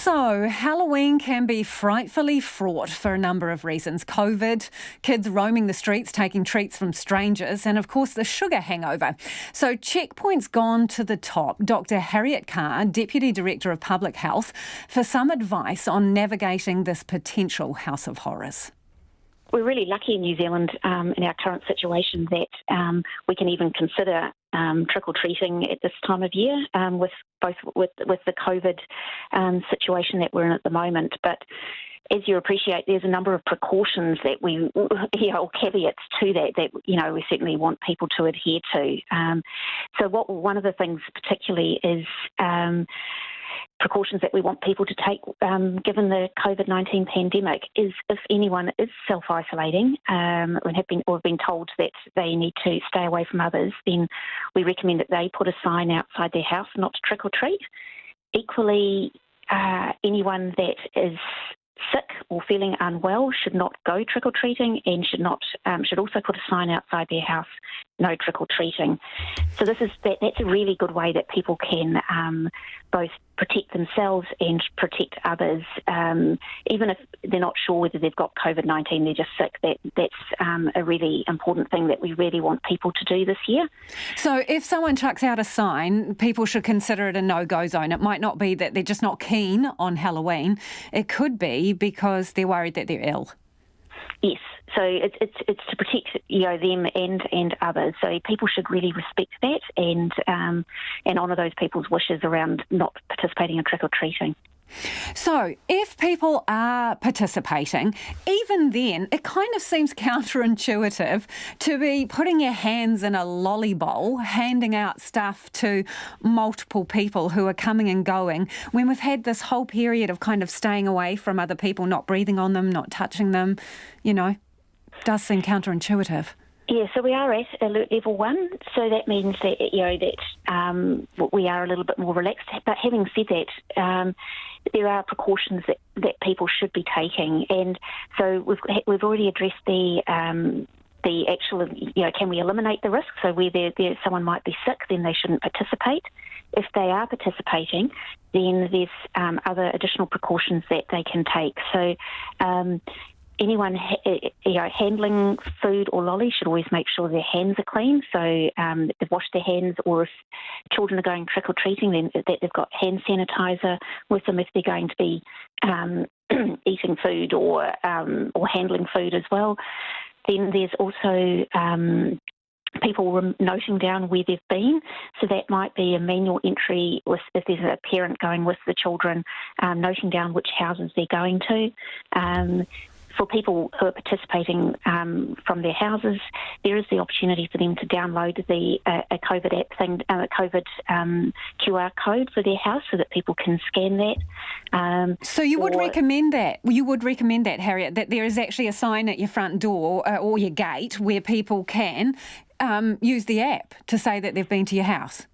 So, Halloween can be frightfully fraught for a number of reasons. COVID, kids roaming the streets taking treats from strangers, and of course the sugar hangover. So, Checkpoint's gone to the top. Dr. Harriette Carr, Deputy Director of Public Health, for some advice on navigating this potential house of horrors. We're really lucky in New Zealand in our current situation that we can even consider trick-or-treating at this time of year with the COVID situation that we're in at the moment. But as you appreciate, there's a number of precautions that or caveats to that we certainly want people to adhere to. One of the things particularly is precautions that we want people to take given the COVID-19 pandemic is if anyone is self-isolating and have been told that they need to stay away from others, then we recommend that they put a sign outside their house not to trick or treat. Equally, anyone that is sick or feeling unwell should not go trick-or-treating and should also put a sign outside their house, no trick-or-treating. So that's a really good way that people can both protect themselves and protect others, even if they're not sure whether they've got COVID-19, they're just sick. That's a really important thing that we really want people to do this year. So if someone chucks out a sign, people should consider it a no-go zone. It might not be that they're just not keen on Halloween. It could be because they're worried that they're ill. Yes, so it's to protect them and others. So people should really respect that and honour those people's wishes around not participating in trick or treating. So if people are participating, even then, it kind of seems counterintuitive to be putting your hands in a lolly bowl, handing out stuff to multiple people who are coming and going, when we've had this whole period of kind of staying away from other people, not breathing on them, not touching them, does seem counterintuitive. Yeah, so we are at alert level 1, so that means that we are a little bit more relaxed. But having said that, there are precautions that people should be taking, and so we've already addressed the actual, can we eliminate the risk? So where someone might be sick, then they shouldn't participate. If they are participating, then there's other additional precautions that they can take. So anyone handling food or lolly should always make sure their hands are clean, so they've washed their hands, or if children are going trick-or-treating, then that they've got hand sanitizer with them if they're going to be eating food or handling food as well. Then there's also people noting down where they've been, so that might be a manual entry if there's a parent going with the children, noting down which houses they're going to. For people who are participating from their houses, there is the opportunity for them to download a COVID app thing, a COVID QR code for their house, so that people can scan that. So you would recommend that? You would recommend that, Harriette, that there is actually a sign at your front door or your gate where people can use the app to say that they've been to your house?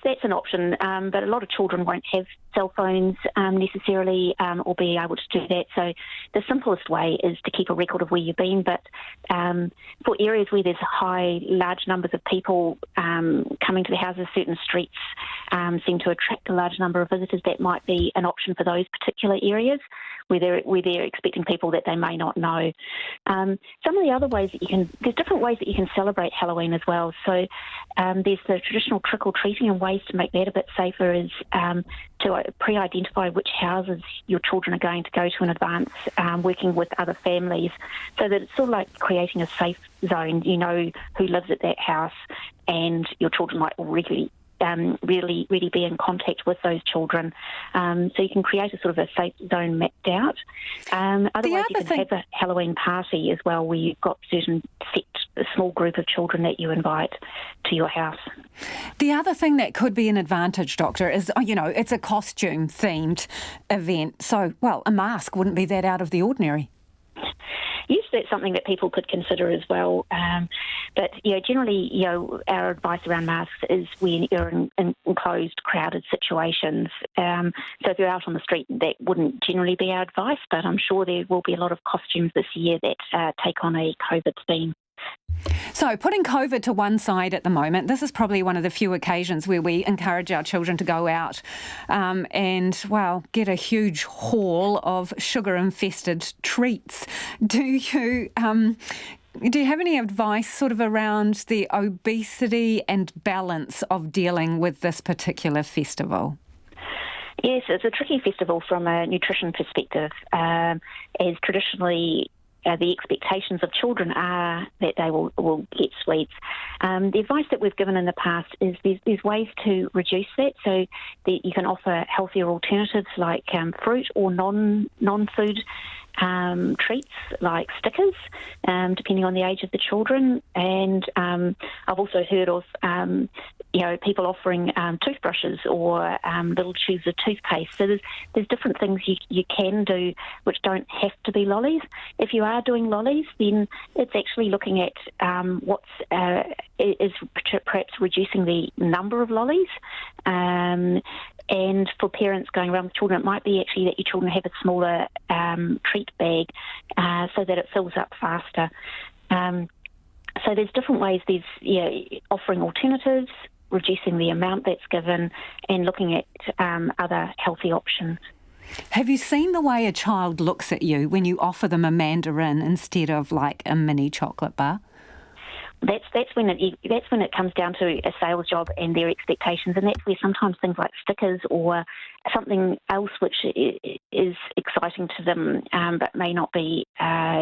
That's an option, but a lot of children won't have cell phones necessarily or be able to do that. So the simplest way is to keep a record of where you've been, but for areas where there's large numbers of people coming to the houses, certain streets seem to attract a large number of visitors. That might be an option for those particular areas where they're expecting people that they may not know. Some of the other ways there's different ways that you can celebrate Halloween as well. So there's the traditional trick-or-treating, and ways to make that a bit safer is to pre-identify which houses your children are going to go to in advance, working with other families, so that it's sort of like creating a safe zone. You know who lives at that house, and your children might really be in contact with those children. So you can create a sort of a safe zone mapped out. Otherwise, you can have a Halloween party as well, where you've got a small group of children that you invite to your house. The other thing that could be an advantage, Doctor, is, it's a costume-themed event. So, a mask wouldn't be that out of the ordinary. Yes, that's something that people could consider as well. But generally, our advice around masks is when you're in enclosed, crowded situations. So if you're out on the street, that wouldn't generally be our advice, but I'm sure there will be a lot of costumes this year that take on a COVID theme. So putting COVID to one side at the moment, this is probably one of the few occasions where we encourage our children to go out and, well, get a huge haul of sugar-infested treats. Do you have any advice sort of around the obesity and balance of dealing with this particular festival? Yes, it's a tricky festival from a nutrition perspective, as traditionally the expectations of children are that they will get sweets. The advice that we've given in the past is there's ways to reduce that, so that you can offer healthier alternatives like fruit or non-food treats like stickers, depending on the age of the children. And I've also heard of people offering toothbrushes or little tubes of toothpaste. So there's different things you can do which don't have to be lollies. If you are doing lollies, then it's actually looking at is perhaps reducing the number of lollies. And for parents going around with children, it might be actually that your children have a smaller treat bag so that it fills up faster. So there's different ways. There's offering alternatives, reducing the amount that's given, and looking at other healthy options. Have you seen the way a child looks at you when you offer them a mandarin instead of like a mini chocolate bar? That's when it comes down to a sales job and their expectations, and that's where sometimes things like stickers or something else which is exciting to them, but may not be a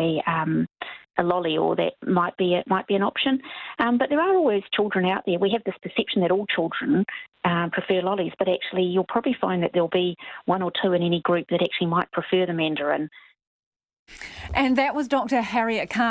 lolly, or that might be an option. But there are always children out there. We have this perception that all children prefer lollies, but actually you'll probably find that there'll be one or two in any group that actually might prefer the mandarin. And that was Dr. Harriette Carr.